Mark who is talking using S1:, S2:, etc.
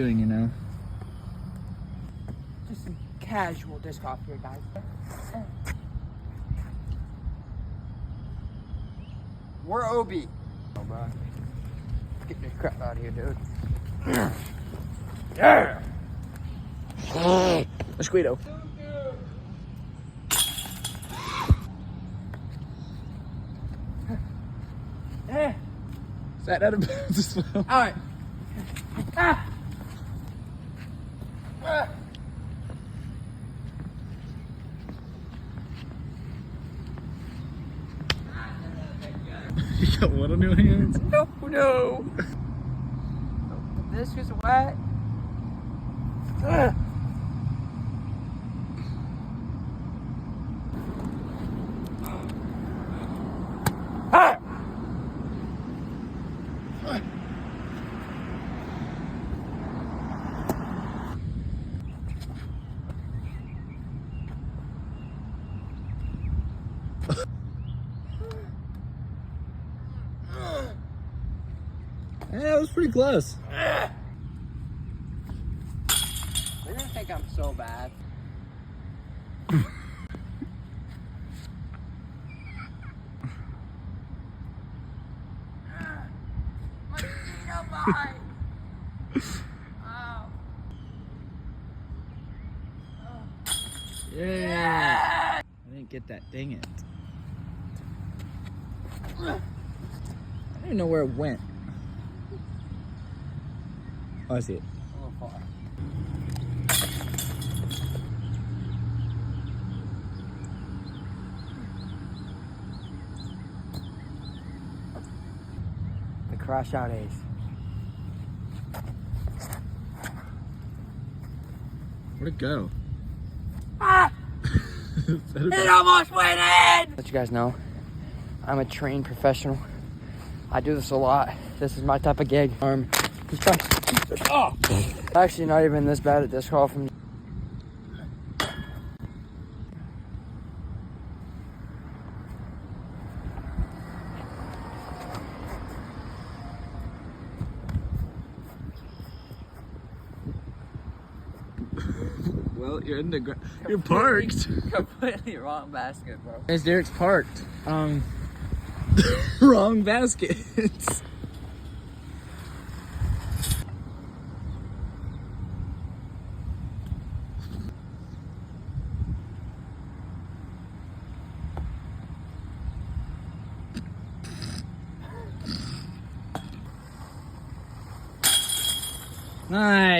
S1: doing, you know?
S2: Just some casual disc golf here, guys. We're OB. Oh, bro. Get the crap out of here, dude. Yeah!
S1: Mosquito. Is that out of bounds as well?
S2: Alright. Ah! Ah!
S1: You got what on your hands?
S2: No, no. This is wet. Ah! Ah!
S1: Yeah, that was pretty close.
S2: They're gonna think I'm so bad. Mosquito bite! Oh.
S1: Yeah. I didn't get that. Dang it. I don't even know where it went. Oh, I see it.
S2: A little far. The crash out ace.
S1: Where'd it go?
S2: Ah!
S1: Is that a-
S2: It almost went in! Let you guys know, I'm a trained professional. I do this a lot. This is my type of gig. He's trying. Oh! Actually, not even this bad at disc golf.
S1: Well, you're in the you're parked.
S2: Completely wrong basket, bro.
S1: Guys, Derek's parked. Wrong baskets. Nice.